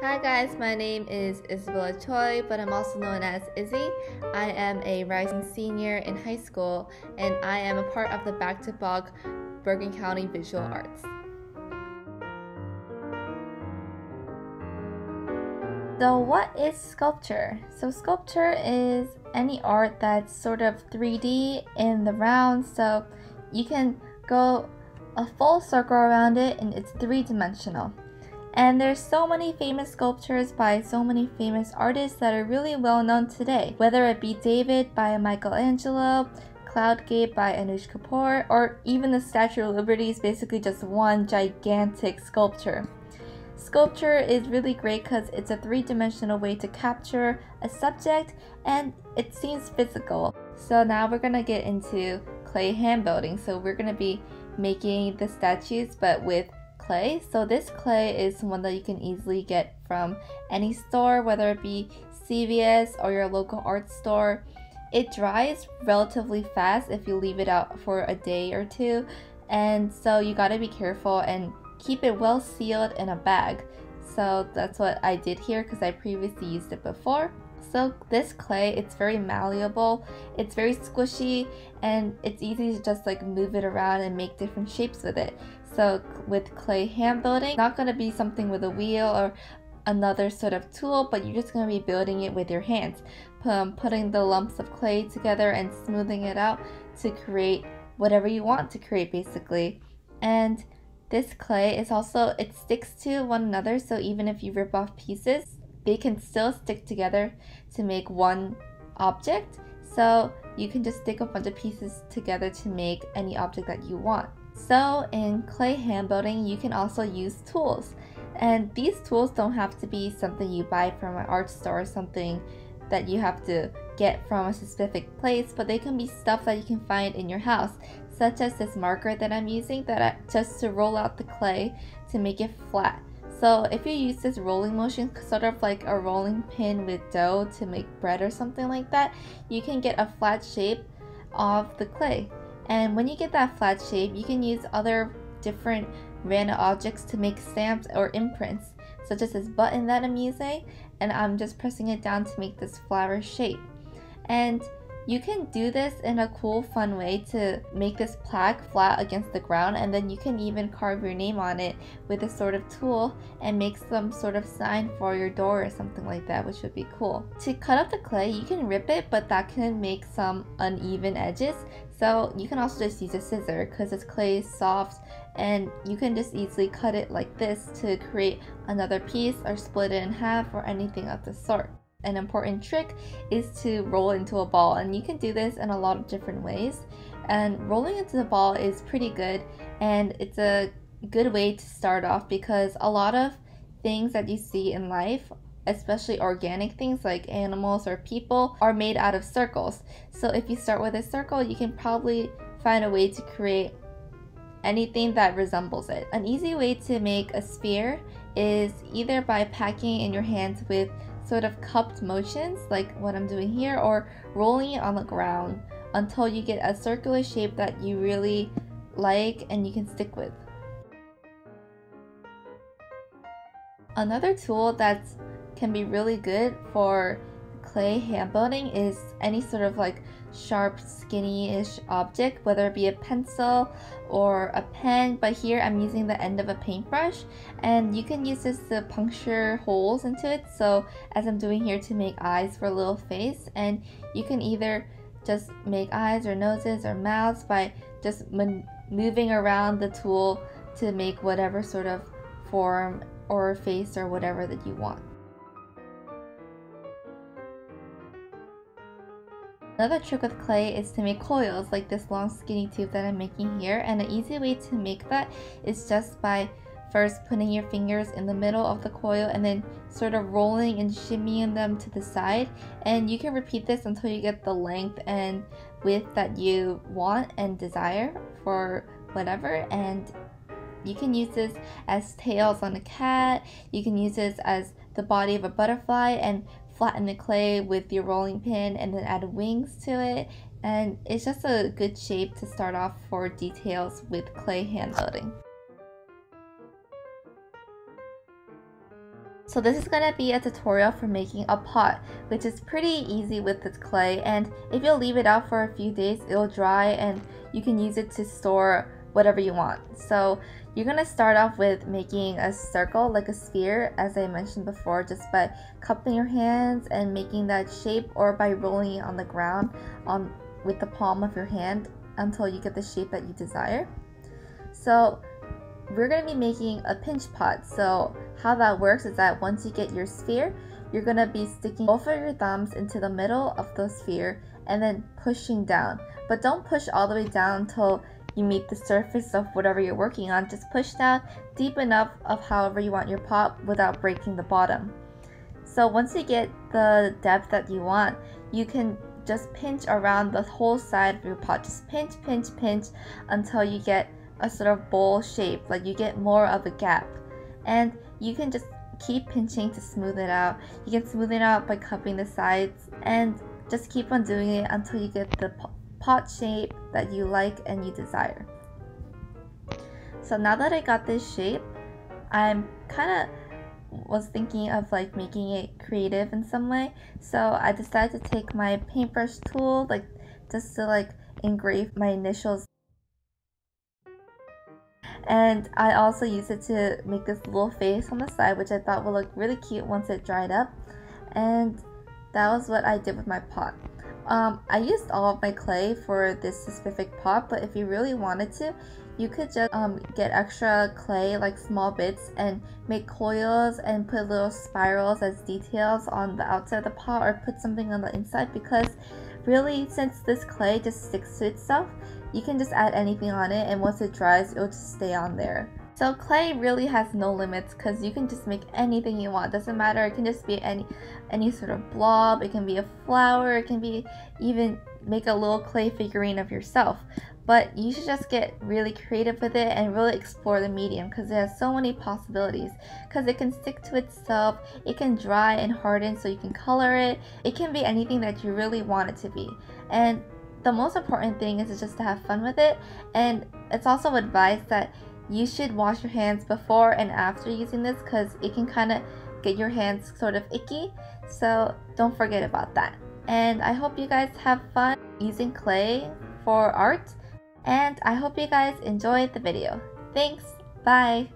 Hi guys, my name is Izzy Choi, but I'm also known as Izzy. I am a rising senior in high school, and I am a part of the Bach Bergen County Visual Arts. So what is sculpture? So sculpture is any art that's sort of 3D in the round, so you can go a full circle around it and it's three-dimensional. And there's so many famous sculptures by so many famous artists that are really well known today, whether it be David by Michelangelo, Cloud Gate by Anush Kapoor, or even the Statue of Liberty is basically just one gigantic sculpture. Sculpture is really great because it's a three-dimensional way to capture a subject and it seems physical. So now we're gonna get into clay hand building. So we're gonna be making the statues but with clay. So this clay is one that you can easily get from any store, whether it be CVS or your local art store. It dries relatively fast if you leave it out for a day or two, and so you gotta be careful and keep it well sealed in a bag. So that's what I did here because I previously used it before. So this clay, it's very malleable, it's very squishy, and it's easy to just like move it around and make different shapes with it. So with clay hand building, not going to be something with a wheel or another sort of tool, but you're just going to be building it with your hands, putting the lumps of clay together and smoothing it out to create whatever you want to create basically. And this clay is also, it sticks to one another, so even if you rip off pieces, they can still stick together to make one object. So you can just stick a bunch of pieces together to make any object that you want. So in clay hand building, you can also use tools. And these tools don't have to be something you buy from an art store or something that you have to get from a specific place, but they can be stuff that you can find in your house, such as this marker that I'm using just to roll out the clay to make it flat. So if you use this rolling motion, sort of like a rolling pin with dough to make bread or something like that, you can get a flat shape of the clay. And when you get that flat shape, you can use other different random objects to make stamps or imprints, such as this button that I'm using, and I'm just pressing it down to make this flower shape. And you can do this in a cool, fun way to make this plaque flat against the ground, and then you can even carve your name on it with this sort of tool and make some sort of sign for your door or something like that, which would be cool. To cut up the clay, you can rip it, but that can make some uneven edges. So you can also just use a scissor because this clay is soft, and you can just easily cut it like this to create another piece or split it in half or anything of the sort. An important trick is to roll into a ball, and you can do this in a lot of different ways, and rolling into the ball is pretty good, and it's a good way to start off because a lot of things that you see in life, especially organic things like animals or people, are made out of circles. So if you start with a circle, you can probably find a way to create anything that resembles it. An easy way to make a sphere is either by packing in your hands with sort of cupped motions like what I'm doing here, or rolling it on the ground until you get a circular shape that you really like and you can stick with. Another tool that can be really good for clay hand building is any sort of like sharp, skinny-ish object, whether it be a pencil or a pen, but here I'm using the end of a paintbrush, and you can use this to puncture holes into it, so as I'm doing here to make eyes for a little face, and you can either just make eyes or noses or mouths by just moving around the tool to make whatever sort of form or face or whatever that you want. Another trick with clay is to make coils like this long skinny tube that I'm making here, and an easy way to make that is just by first putting your fingers in the middle of the coil and then sort of rolling and shimmying them to the side, and you can repeat this until you get the length and width that you want and desire for whatever. And you can use this as tails on a cat, you can use this as the body of a butterfly and flatten the clay with your rolling pin and then add wings to it, and it's just a good shape to start off for details with clay hand building. So this is going to be a tutorial for making a pot, which is pretty easy with this clay, and if you'll leave it out for a few days, it'll dry and you can use it to store whatever you want. So you're going to start off with making a circle, like a sphere, as I mentioned before, just by cupping your hands and making that shape, or by rolling it on the ground with the palm of your hand until you get the shape that you desire. So we're going to be making a pinch pot. So how that works is that once you get your sphere, you're going to be sticking both of your thumbs into the middle of the sphere and then pushing down. But don't push all the way down until you meet the surface of whatever you're working on. Just push down deep enough of however you want your pot without breaking the bottom. So once you get the depth that you want, you can just pinch around the whole side of your pot. Just pinch, pinch, pinch until you get a sort of bowl shape, like you get more of a gap. And you can just keep pinching to smooth it out. You can smooth it out by cupping the sides, and just keep on doing it until you get the pot shape that you like and you desire. So now that I got this shape, I'm kind of was thinking of like making it creative in some way. So I decided to take my paintbrush tool, like just to like engrave my initials. And I also used it to make this little face on the side, which I thought would look really cute once it dried up. And that was what I did with my pot. I used all of my clay for this specific pot, but if you really wanted to, you could just get extra clay, like small bits, and make coils and put little spirals as details on the outside of the pot, or put something on the inside, because really, since this clay just sticks to itself, you can just add anything on it, and once it dries, it'll just stay on there. So clay really has no limits, because you can just make anything you want. Doesn't matter, it can just be any sort of blob, it can be a flower, it can be even make a little clay figurine of yourself. But you should just get really creative with it and really explore the medium, because it has so many possibilities. Because it can stick to itself, it can dry and harden so you can color it. It can be anything that you really want it to be. And the most important thing is just to have fun with it. And it's also advised that you should wash your hands before and after using this, because it can kind of get your hands sort of icky. So don't forget about that. And I hope you guys have fun using clay for art. And I hope you guys enjoyed the video. Thanks, bye!